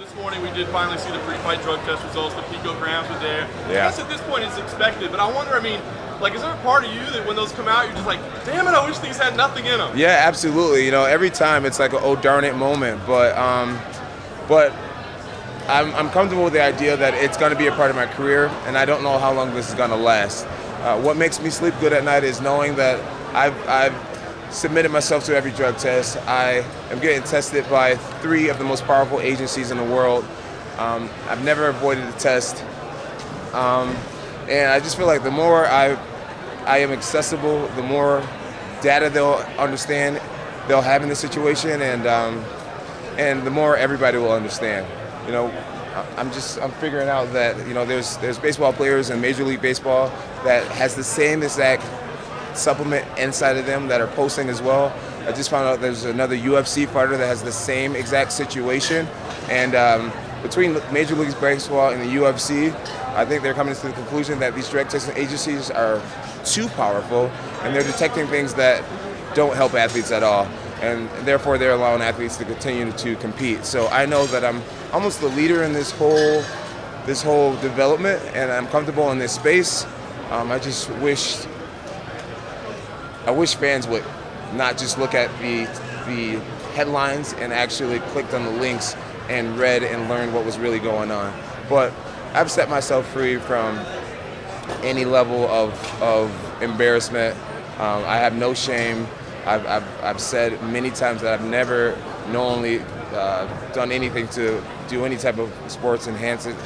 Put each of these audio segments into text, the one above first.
this morning we did finally see the pre-fight drug test results. The picograms were there. Yeah. I guess at this point it's expected, but I wonder, I mean, like, is there a part of you that when those come out, you're just like, damn it, I wish these had nothing in them? Yeah, absolutely. You know, every time it's like an oh darn it moment, but I'm comfortable with the idea that it's going to be a part of my career, and I don't know how long this is going to last. What makes me sleep good at night is knowing that I've submitted myself to every drug test. I am getting tested by 3 of the most powerful agencies in the world. I've never avoided a test. And I just feel like the more I am accessible, the more data they'll understand, they'll have in the situation, and the more everybody will understand. You know, I'm figuring out that, you know, there's baseball players in Major League Baseball that has the same exact supplement inside of them that are posting as well. I just found out there's another UFC fighter that has the same exact situation, and between Major League Baseball and the UFC, I think they're coming to the conclusion that these drug testing agencies are too powerful, and they're detecting things that don't help athletes at all, and therefore they're allowing athletes to continue to compete. So I know that I'm almost the leader in this whole development, and I'm comfortable in this space. I wish fans would not just look at the headlines and actually clicked on the links and read and learned what was really going on. But I've set myself free from any level of embarrassment. I have no shame. I've said many times that I've never knowingly done anything to do any type of sports enhancing,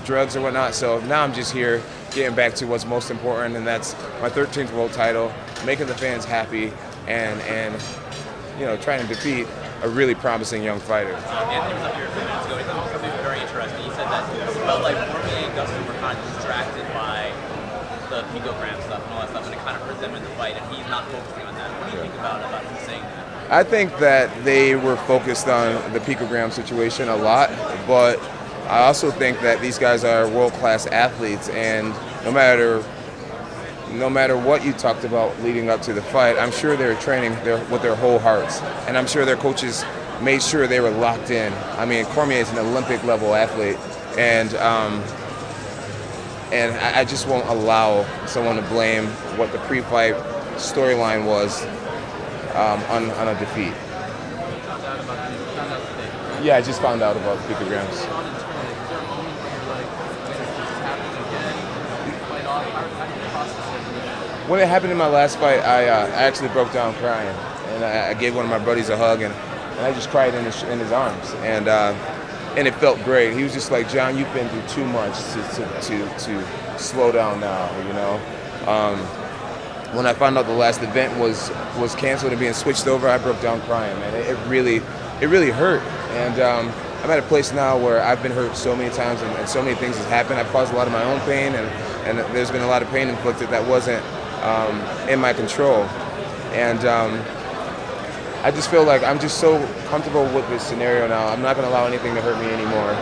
drugs or whatnot. So now I'm just here getting back to what's most important, and that's my 13th world title, making the fans happy, and trying to defeat a really promising young fighter. Anthony was up here a few minutes ago. He said something very interesting. He said that he felt like Cormier and Gustafsson were kind of distracted by the picogram stuff and all that stuff, and it kind of hurt them in the fight, and he's not focusing on that. What do you think about him saying that? I think that they were focused on the picogram situation a lot, but I also think that these guys are world-class athletes, and no matter what you talked about leading up to the fight, I'm sure they're training with their whole hearts, and I'm sure their coaches made sure they were locked in. I mean, Cormier is an Olympic-level athlete, and I just won't allow someone to blame what the pre-fight storyline was on a defeat. Yeah, I just found out about the picograms. When it happened in my last fight, I actually broke down crying, and I gave one of my buddies a hug, and I just cried in his arms, and it felt great. He was just like, John, you've been through too much to slow down now, you know. When I found out the last event was canceled and being switched over, I broke down crying, man. It really hurt, and I'm at a place now where I've been hurt so many times, and so many things have happened. I've caused a lot of my own pain, and there's been a lot of pain inflicted that wasn't in my control, and I just feel like I'm just so comfortable with this scenario now. I'm not going to allow anything to hurt me anymore.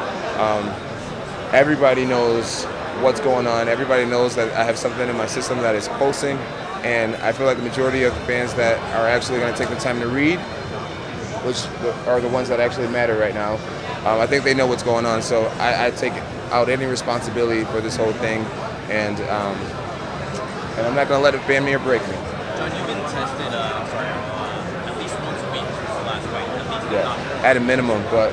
Everybody knows what's going on. Everybody knows that I have something in my system that is pulsing, and I feel like the majority of the fans that are actually going to take the time to read, which are the ones that actually matter right now, I think they know what's going on. So I take out any responsibility for this whole thing, and I'm not going to let it bend me or break me. John, you've been tested, at least once a week since the last fight. At least Yeah, at a minimum, but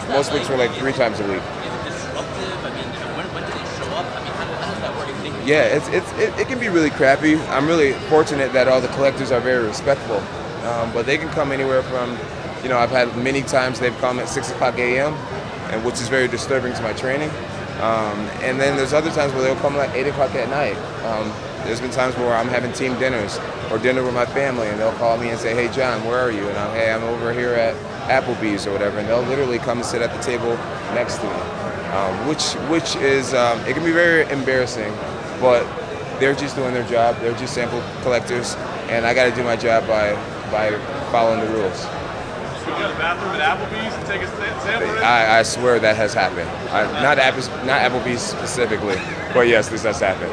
most weeks were like 3 times a week. Is it disruptive? I mean, when do they show up? I mean, how does that work? Yeah, it can be really crappy. I'm really fortunate that all the collectors are very respectful, but they can come anywhere from, I've had many times they've come at 6 o'clock a.m., and which is very disturbing to my training. And then there's other times where they'll come like 8 o'clock at night. There's been times where I'm having team dinners or dinner with my family, and they'll call me and say, hey, John, where are you? And I'm over here at Applebee's or whatever, and they'll literally come and sit at the table next to me, which is, it can be very embarrassing, but they're just doing their job. They're just sample collectors, and I got to do my job by following the rules. You go to the bathroom at Applebee's and take a sample? I swear that has happened. Not Applebee's specifically, but yes, this has happened.